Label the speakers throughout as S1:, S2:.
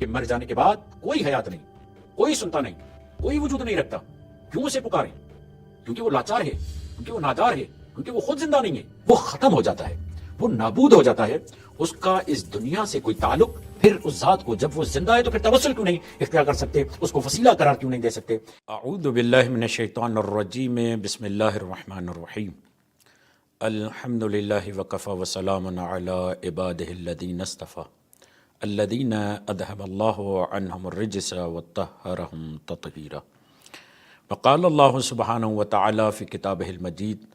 S1: کہ مر جانے کے بعد کوئی حیات نہیں، کوئی سنتا نہیں، کوئی وجود نہیں رکھتا، کیوں اسے پکاریں؟ کیونکہ وہ لاچار ہے، کیونکہ وہ نادار ہے، کیونکہ وہ خود زندہ نہیں ہے، وہ ختم ہو جاتا ہے، وہ نابود ہو جاتا ہے، اس کا اس دنیا سے کوئی تعلق۔ پھر اس ذات کو جب وہ زندہ ہے تو پھر توسل کیوں نہیں اختیار کر سکتے، اس کو وسیلہ قرار کیوں نہیں دے سکتے؟ اعوذ باللہ من الشیطان الرجیم، بسم اللہ الرحمن الرحیم۔ الحمد للہ وکفی وسلام علی عبادہ الذین اصطفی الذین اذھب اللہ عنہم الرجس وطہرہم تطہیرا۔ وقال اللہ سبحانہ وتعالی فی کتابہ المجید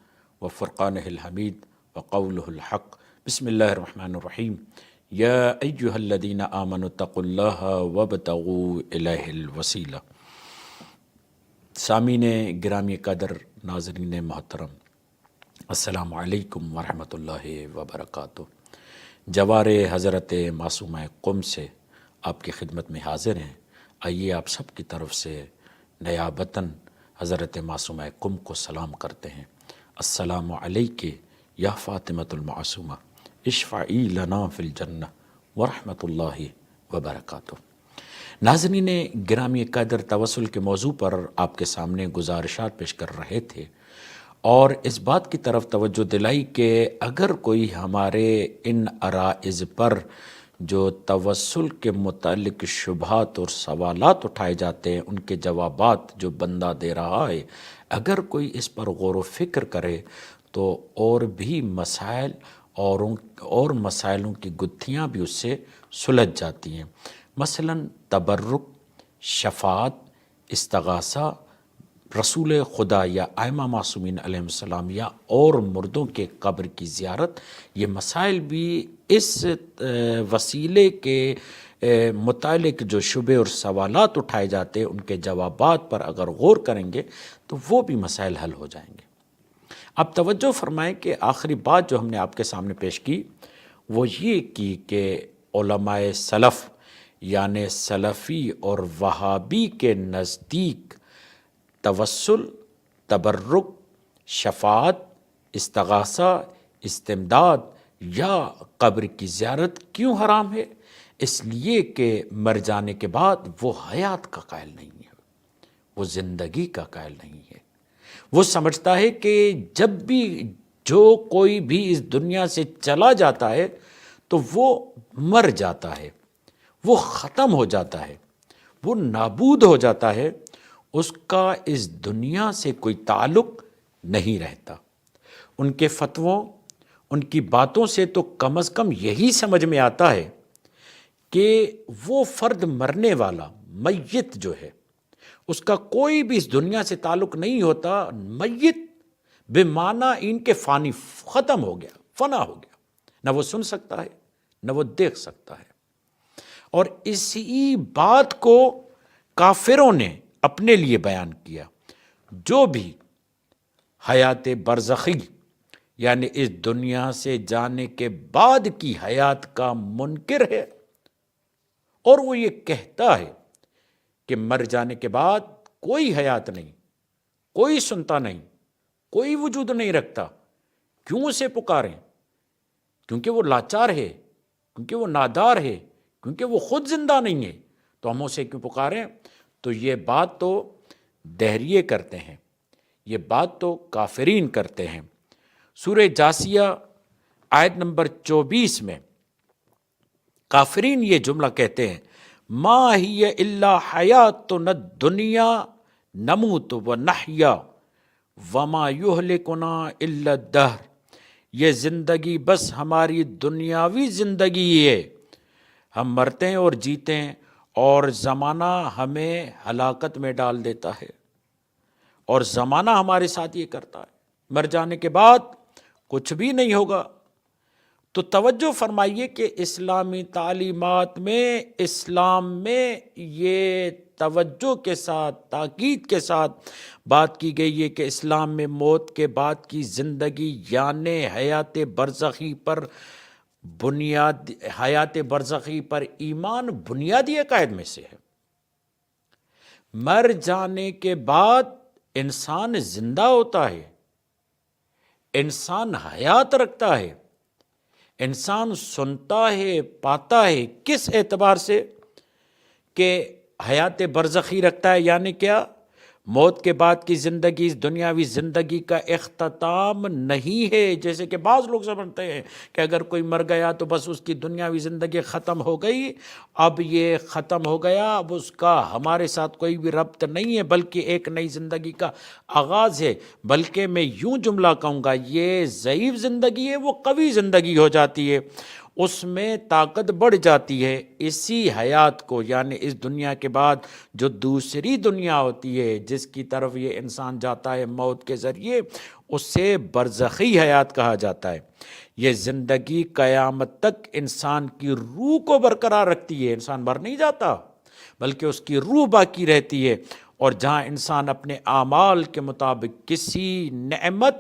S1: وفرقانہ الحمید وقولہ الحق۔ بسم اللہ الرحمن الرحیم۔ یا ایہا الذین آمنوا اتقوا اللہ وابتغوا الیہ الوسیلہ۔ سامعین گرامی قدر، ناظرین محترم، السلام علیکم ورحمۃ اللہ وبرکاتہ۔ جوار حضرت معصومہ قم سے آپ کی خدمت میں حاضر ہیں۔ آئیے آپ سب کی طرف سے نیابتاً حضرت معصومہ قم کو سلام کرتے ہیں۔ السلام علیک یا فاطمۃ المعصومہ، اشفعی لنا فی الجنہ ورحمۃ اللہ وبرکاتہ۔ ناظرین گرامی قدر، توسل کے موضوع پر آپ کے سامنے گزارشات پیش کر رہے تھے اور اس بات کی طرف توجہ دلائی کہ اگر کوئی ہمارے ان عرائض پر جو توسل کے متعلق شبہات اور سوالات اٹھائے جاتے ہیں، ان کے جوابات جو بندہ دے رہا ہے، اگر کوئی اس پر غور و فکر کرے تو اور بھی مسائل اور مسائلوں کی گتھیاں بھی اس سے سلجھ جاتی ہیں۔ مثلا تبرک، شفاعت، استغاثہ، رسول خدا یا ائمہ معصومین علیہ السلام یا اور مردوں کے قبر کی زیارت، یہ مسائل بھی اس وسیلے کے متعلق جو شبہ اور سوالات اٹھائے جاتے ہیں، ان کے جوابات پر اگر غور کریں گے تو وہ بھی مسائل حل ہو جائیں گے۔ اب توجہ فرمائیں کہ آخری بات جو ہم نے آپ کے سامنے پیش کی وہ یہ کی کہ علماء سلف یعنی سلفی اور وہابی کے نزدیک توسل، تبرک، شفاعت، استغاثہ، استمداد یا قبر کی زیارت کیوں حرام ہے؟ اس لیے کہ مر جانے کے بعد وہ حیات کا قائل نہیں ہے، وہ زندگی کا قائل نہیں ہے۔ وہ سمجھتا ہے کہ جب بھی جو کوئی بھی اس دنیا سے چلا جاتا ہے تو وہ مر جاتا ہے، وہ ختم ہو جاتا ہے، وہ نابود ہو جاتا ہے، اس کا اس دنیا سے کوئی تعلق نہیں رہتا۔ ان کے فتووں، ان کی باتوں سے تو کم از کم یہی سمجھ میں آتا ہے کہ وہ فرد مرنے والا میت جو ہے، اس کا کوئی بھی اس دنیا سے تعلق نہیں ہوتا۔ میت بے معنی ان کے فانی، ختم ہو گیا، فنا ہو گیا، نہ وہ سن سکتا ہے نہ وہ دیکھ سکتا ہے۔ اور اسی بات کو کافروں نے اپنے لیے بیان کیا۔ جو بھی حیات برزخی یعنی اس دنیا سے جانے کے بعد کی حیات کا منکر ہے اور وہ یہ کہتا ہے کہ مر جانے کے بعد کوئی حیات نہیں، کوئی سنتا نہیں، کوئی وجود نہیں رکھتا، کیوں اسے پکاریں؟ کیونکہ وہ لاچار ہے، کیونکہ وہ نادار ہے، کیونکہ وہ خود زندہ نہیں ہے، تو ہم اسے کیوں پکاریں؟ تو یہ بات تو دہریے کرتے ہیں، یہ بات تو کافرین کرتے ہیں۔ سورہ جاثیہ آیت نمبر 24 میں کافرین یہ جملہ کہتے ہیں، ما ہی الا حیاتنا الدنیا نموت ونحیا وما یہلکنا الا الدہر۔ یہ زندگی بس ہماری دنیاوی زندگی ہے، ہم مرتے ہیں اور جیتے ہیں اور زمانہ ہمیں ہلاکت میں ڈال دیتا ہے، اور زمانہ ہمارے ساتھ یہ کرتا ہے، مر جانے کے بعد کچھ بھی نہیں ہوگا۔ تو توجہ فرمائیے کہ اسلامی تعلیمات میں، اسلام میں یہ توجہ کے ساتھ، تاکید کے ساتھ بات کی گئی ہے کہ اسلام میں موت کے بعد کی زندگی یعنی حیات برزخی پر حیات برزخی پر ایمان بنیادی عقائد میں سے ہے۔ مر جانے کے بعد انسان زندہ ہوتا ہے، انسان حیات رکھتا ہے، انسان سنتا ہے، پاتا ہے۔ کس اعتبار سے؟ کہ حیات برزخی رکھتا ہے، یعنی کیا؟ موت کے بعد کی زندگی اس دنیاوی زندگی کا اختتام نہیں ہے، جیسے کہ بعض لوگ سمجھتے ہیں کہ اگر کوئی مر گیا تو بس اس کی دنیاوی زندگی ختم ہو گئی، اب یہ ختم ہو گیا، اب اس کا ہمارے ساتھ کوئی بھی ربط نہیں ہے، بلکہ ایک نئی زندگی کا آغاز ہے۔ بلکہ میں یوں جملہ کہوں گا، یہ ضعیف زندگی ہے وہ قوی زندگی ہو جاتی ہے، اس میں طاقت بڑھ جاتی ہے۔ اسی حیات کو، یعنی اس دنیا کے بعد جو دوسری دنیا ہوتی ہے جس کی طرف یہ انسان جاتا ہے موت کے ذریعے، اس سے برزخی حیات کہا جاتا ہے۔ یہ زندگی قیامت تک انسان کی روح کو برقرار رکھتی ہے، انسان مر نہیں جاتا بلکہ اس کی روح باقی رہتی ہے، اور جہاں انسان اپنے اعمال کے مطابق کسی نعمت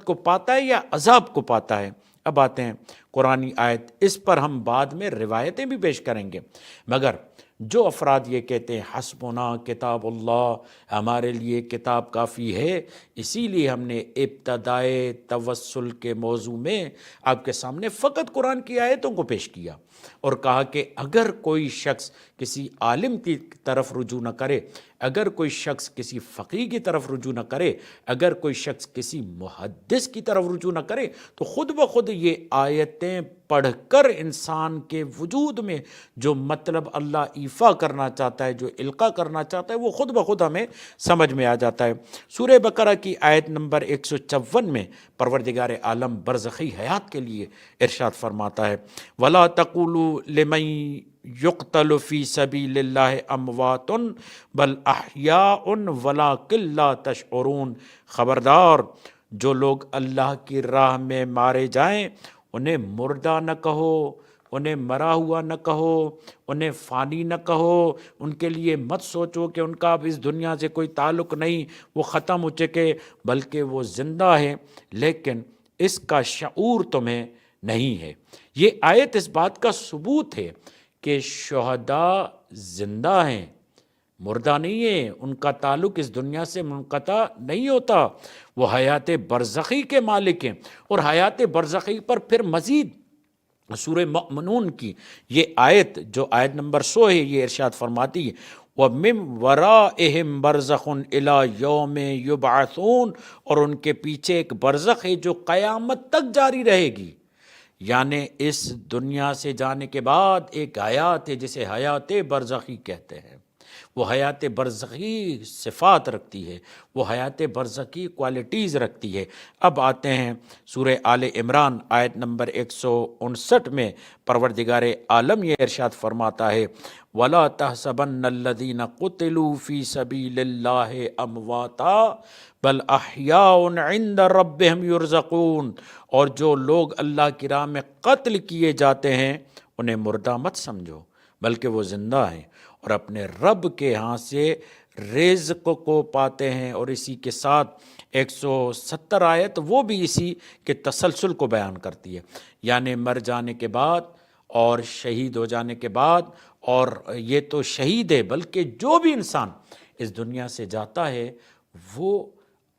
S1: کو پاتا ہے یا عذاب کو پاتا ہے۔ اب آتے ہیں قرآنی آیت، اس پر ہم بعد میں روایتیں بھی پیش کریں گے، مگر جو افراد یہ کہتے ہیں حسبنا کتاب اللہ، ہمارے لیے کتاب کافی ہے، اسی لیے ہم نے ابتدائے توسل کے موضوع میں آپ کے سامنے فقط قرآن کی آیتوں کو پیش کیا اور کہا کہ اگر کوئی شخص کسی عالم کی طرف رجوع نہ کرے، اگر کوئی شخص کسی فقیہ کی طرف رجوع نہ کرے، اگر کوئی شخص کسی محدث کی طرف رجوع نہ کرے، تو خود بخود یہ آیتیں پڑھ کر انسان کے وجود میں جو مطلب اللہ ایفا کرنا چاہتا ہے، جو القاء کرنا چاہتا ہے، وہ خود بخود ہمیں سمجھ میں آ جاتا ہے۔ سورہ بقرہ کی آیت نمبر 154 میں پروردگار عالم برزخی حیات کے لیے ارشاد فرماتا ہے، وَلَا تَقُولُوا لِمَن يُقْتَلُ فِي سَبِيلِ اللَّهِ أَمْوَاتٌ بَلْ أَحْيَاءٌ وَلَٰكِن لَّا تَشْعُرُونَ، خبردار جو لوگ اللہ کی راہ میں مارے جائیں انہیں مردہ نہ کہو، انہیں مرا ہوا نہ کہو، انہیں فانی نہ کہو، ان کے لیے مت سوچو کہ ان کا اب اس دنیا سے کوئی تعلق نہیں، وہ ختم ہو چکے، بلکہ وہ زندہ ہیں، لیکن اس کا شعور تمہیں نہیں ہے۔ یہ آیت اس بات کا ثبوت ہے کہ شہداء زندہ ہیں، مردہ نہیں ہیں، ان کا تعلق اس دنیا سے منقطع نہیں ہوتا، وہ حیات برزخی کے مالک ہیں۔ اور حیات برزخی پر پھر مزید سورہ مؤمنون کی یہ آیت جو آیت نمبر 100 ہے، یہ ارشاد فرماتی ہے، وَمِن وَرَائِهِمْ بَرْزَخٌ إِلَىٰ يَوْمِ يُبْعَثُونَ، اور ان کے پیچھے ایک برزخ ہے جو قیامت تک جاری رہے گی، یعنی اس دنیا سے جانے کے بعد ایک حیات ہے جسے حیات برزخی کہتے ہیں۔ وہ حیات برزخی صفات رکھتی ہے، وہ حیات برزخی کوالٹیز رکھتی ہے۔ اب آتے ہیں سورہ آل عمران آیت نمبر 159 میں پروردگار عالم یہ ارشاد فرماتا ہے، وَلَا تَحْسَبَنَّ الَّذِينَ قُتِلُوا فِي سَبِيلِ اللَّهِ أَمْوَاتًا بَلْ أَحْيَاءٌ عِندَ رَبِّهِمْ يُرْزَقُونَ، اور جو لوگ اللہ کی راہ میں قتل کیے جاتے ہیں انہیں مردہ مت سمجھو، بلکہ وہ زندہ ہیں اور اپنے رب کے ہاں سے رزق کو پاتے ہیں۔ اور اسی کے ساتھ 170 آیت وہ بھی اسی کے تسلسل کو بیان کرتی ہے، یعنی مر جانے کے بعد اور شہید ہو جانے کے بعد، اور یہ تو شہید ہے بلکہ جو بھی انسان اس دنیا سے جاتا ہے وہ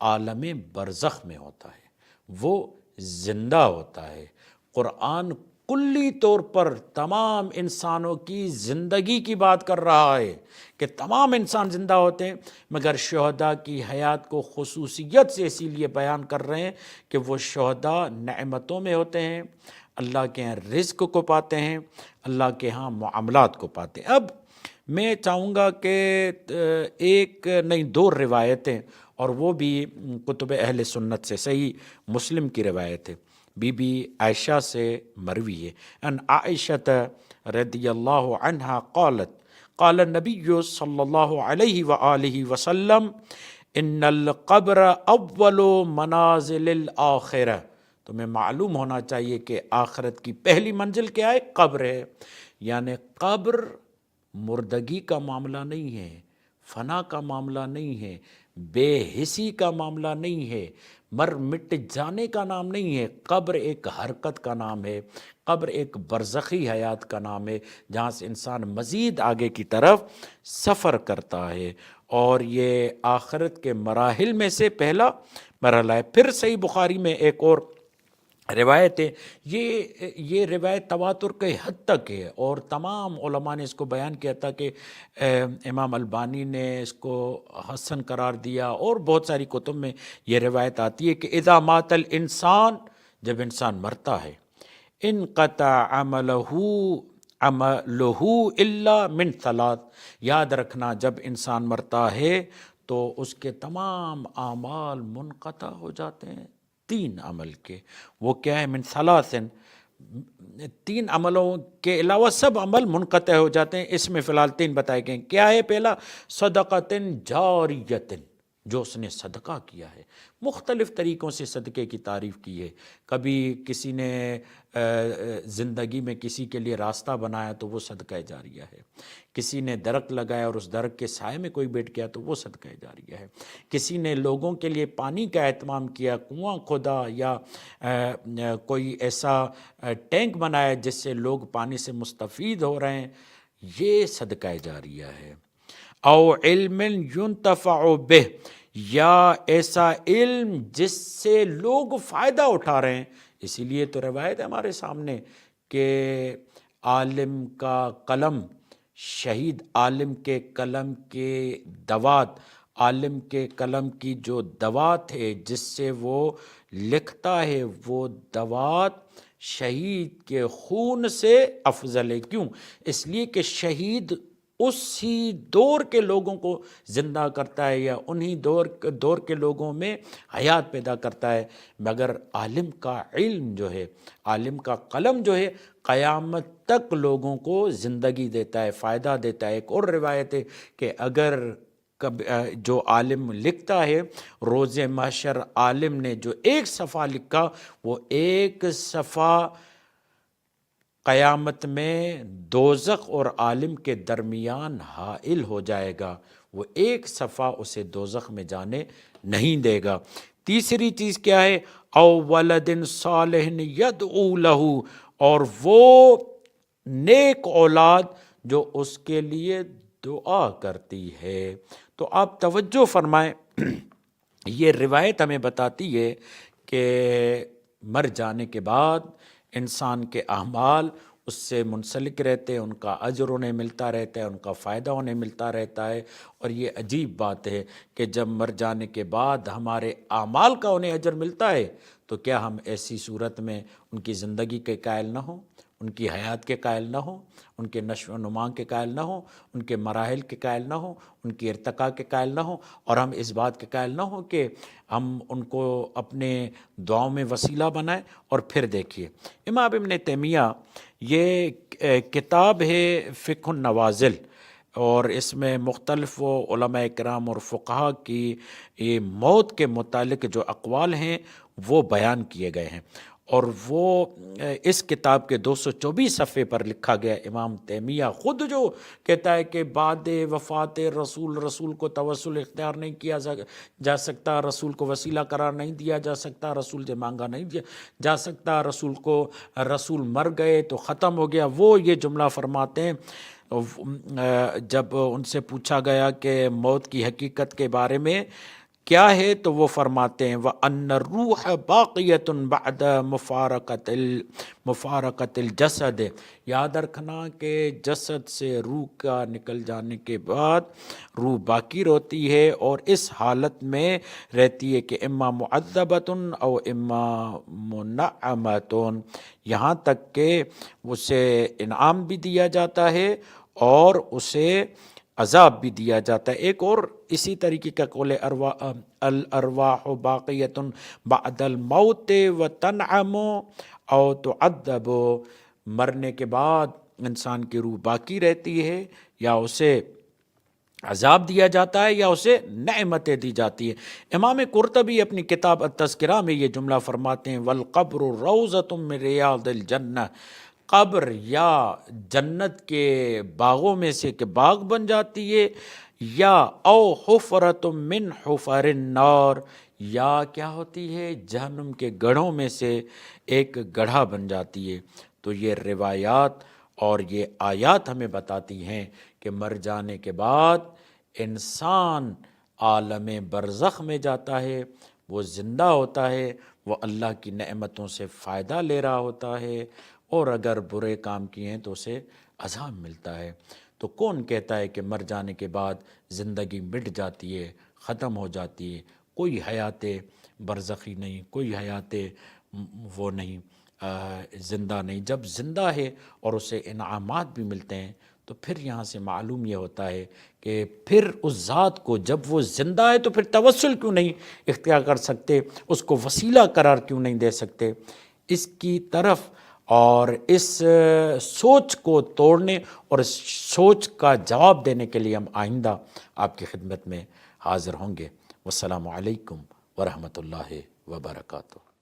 S1: عالم برزخ میں ہوتا ہے، وہ زندہ ہوتا ہے۔ قرآن کلی طور پر تمام انسانوں کی زندگی کی بات کر رہا ہے کہ تمام انسان زندہ ہوتے ہیں، مگر شہداء کی حیات کو خصوصیت سے اسی لیے بیان کر رہے ہیں کہ وہ شہداء نعمتوں میں ہوتے ہیں، اللہ کے ہاں رزق کو پاتے ہیں، اللہ کے ہاں معاملات کو پاتے ہیں۔ اب میں چاہوں گا کہ ایک نہیں دو روایتیں، اور وہ بھی کتب اہل سنت سے، صحیح مسلم کی روایت ہے، بی بی عائشہ سے مروی ہے، ان عائشہ رضی اللہ عنہا قالت قال النبی صلی اللہ علیہ وآلہ وسلم ان القبر اول منازل الاخرہ۔ تمہیں معلوم ہونا چاہیے کہ آخرت کی پہلی منزل کیا ہے؟ قبر ہے، یعنی قبر مردگی کا معاملہ نہیں ہے، فنا کا معاملہ نہیں ہے، بے حسی کا معاملہ نہیں ہے، مر مٹ جانے کا نام نہیں ہے۔ قبر ایک حرکت کا نام ہے، قبر ایک برزخی حیات کا نام ہے، جہاں سے انسان مزید آگے کی طرف سفر کرتا ہے، اور یہ آخرت کے مراحل میں سے پہلا مرحلہ ہے۔ پھر صحیح بخاری میں ایک اور روایت ہے، یہ روایت تواتر کے حد تک ہے، اور تمام علماء نے اس کو بیان کیا تھا کہ امام البانی نے اس کو حسن قرار دیا، اور بہت ساری کتب میں یہ روایت آتی ہے کہ اذا مات الانسان، جب انسان مرتا ہے، انقطع عملہ الا من ثلاث، یاد رکھنا جب انسان مرتا ہے تو اس کے تمام اعمال منقطع ہو جاتے ہیں، تین عمل کے، وہ کیا ہے؟ من ثلاثن، تین عملوں کے علاوہ سب عمل منقطع ہو جاتے ہیں، اس میں فی الحال تین بتائے گئے ہیں۔ کیا ہے؟ پہلا، صدقۃ جاریۃ، جو اس نے صدقہ کیا ہے، مختلف طریقوں سے صدقے کی تعریف کی ہے۔ کبھی کسی نے زندگی میں کسی کے لیے راستہ بنایا تو وہ صدقہ جاریہ ہے، کسی نے درخت لگایا اور اس درخت کے سائے میں کوئی بیٹھ گیا تو وہ صدقہ جاریہ ہے، کسی نے لوگوں کے لیے پانی کا اہتمام کیا، کنواں کھودا یا کوئی ایسا ٹینک بنایا جس سے لوگ پانی سے مستفید ہو رہے ہیں، یہ صدقہ جاریہ ہے۔ او علم ينتفع بہ، یا ایسا علم جس سے لوگ فائدہ اٹھا رہے ہیں۔ اسی لیے تو روایت ہے ہمارے سامنے کہ عالم کا قلم، شہید عالم کے قلم کے دوات، عالم کے قلم کی جو دوات ہے جس سے وہ لکھتا ہے، وہ دوات شہید کے خون سے افضل ہے۔ کیوں؟ اس لیے کہ شہید اسی دور کے لوگوں کو زندہ کرتا ہے، یا انہی دور کے لوگوں میں حیات پیدا کرتا ہے، مگر عالم کا علم جو ہے، عالم کا قلم جو ہے، قیامت تک لوگوں کو زندگی دیتا ہے، فائدہ دیتا ہے۔ ایک اور روایت ہے کہ اگر جو عالم لکھتا ہے، روز محشر عالم نے جو ایک صفحہ لکھا، وہ ایک صفحہ قیامت میں دوزخ اور عالم کے درمیان حائل ہو جائے گا، وہ ایک صفحہ اسے دوزخ میں جانے نہیں دے گا۔ تیسری چیز کیا ہے؟ او ولد صالح یدعو لہ، اور وہ نیک اولاد جو اس کے لیے دعا کرتی ہے۔ تو آپ توجہ فرمائیں، یہ روایت ہمیں بتاتی ہے کہ مر جانے کے بعد انسان کے اعمال اس سے منسلک رہتے ہیں، ان کا اجر انہیں ملتا رہتا ہے، ان کا فائدہ انہیں ملتا رہتا ہے۔ اور یہ عجیب بات ہے کہ جب مر جانے کے بعد ہمارے اعمال کا انہیں اجر ملتا ہے، تو کیا ہم ایسی صورت میں ان کی زندگی کے قائل نہ ہوں، ان کی حیات کے قائل نہ ہوں، ان کے نشو و نما کے قائل نہ ہوں، ان کے مراحل کے قائل نہ ہوں، ان کی ارتقاء کے قائل نہ ہوں، اور ہم اس بات کے قائل نہ ہوں کہ ہم ان کو اپنے دعاؤں میں وسیلہ بنائیں؟ اور پھر دیکھیے، امام ابن تیمیہ، یہ کتاب ہے فقہ النوازل، اور اس میں مختلف علماء کرام اور فقہا کی یہ موت کے متعلق جو اقوال ہیں وہ بیان کیے گئے ہیں، اور وہ اس کتاب کے 224 صفحے پر لکھا گیا۔ امام تیمیہ خود جو کہتا ہے کہ بعد وفات رسول کو توسل اختیار نہیں کیا جا سکتا، رسول کو وسیلہ قرار نہیں دیا جا سکتا، رسول سے مانگا نہیں جا سکتا، رسول مر گئے تو ختم ہو گیا۔ وہ یہ جملہ فرماتے ہیں جب ان سے پوچھا گیا کہ موت کی حقیقت کے بارے میں کیا ہے، تو وہ فرماتے ہیں وَأَنَّ الرُّوحَ بَاقِيَةٌ بَعْدَ مُفَارَقَةِ الْجَسَدِ، یاد رکھنا کہ جسد سے روح کا نکل جانے کے بعد روح باقی رہتی ہے، اور اس حالت میں رہتی ہے کہ اما معذبۃ او اما منعمۃ، یہاں تک کہ اسے انعام بھی دیا جاتا ہے اور اسے عذاب بھی دیا جاتا ہے۔ ایک اور اسی طریقے کا قول الارواح باقیۃ بعد الموت وتنعم او تعذب، مرنے کے بعد انسان کی روح باقی رہتی ہے، یا اسے عذاب دیا جاتا ہے، یا اسے نعمتیں دی جاتی ہے۔ امام قرطبی اپنی کتاب التذکرہ میں یہ جملہ فرماتے ہیں والقبر روضۃ من ریاض الجنہ، قبر یا جنت کے باغوں میں سے کہ باغ بن جاتی ہے، یا او حفرۃ من حفر النار، یا کیا ہوتی ہے؟ جہنم کے گڑھوں میں سے ایک گڑھا بن جاتی ہے۔ تو یہ روایات اور یہ آیات ہمیں بتاتی ہیں کہ مر جانے کے بعد انسان عالم برزخ میں جاتا ہے، وہ زندہ ہوتا ہے، وہ اللہ کی نعمتوں سے فائدہ لے رہا ہوتا ہے، اور اگر برے کام کیے ہیں تو اسے عذاب ملتا ہے۔ تو کون کہتا ہے کہ مر جانے کے بعد زندگی مٹ جاتی ہے، ختم ہو جاتی ہے؟ کوئی حیات برزخی نہیں، کوئی حیات وہ نہیں، زندہ نہیں۔ جب زندہ ہے اور اسے انعامات بھی ملتے ہیں تو پھر یہاں سے معلوم یہ ہوتا ہے کہ پھر اس ذات کو جب وہ زندہ ہے تو پھر توسل کیوں نہیں اختیار کر سکتے، اس کو وسیلہ قرار کیوں نہیں دے سکتے؟ اس کی طرف اور اس سوچ کو توڑنے اور اس سوچ کا جواب دینے کے لیے ہم آئندہ آپ کی خدمت میں حاضر ہوں گے۔ والسلام علیکم ورحمۃ اللہ وبرکاتہ۔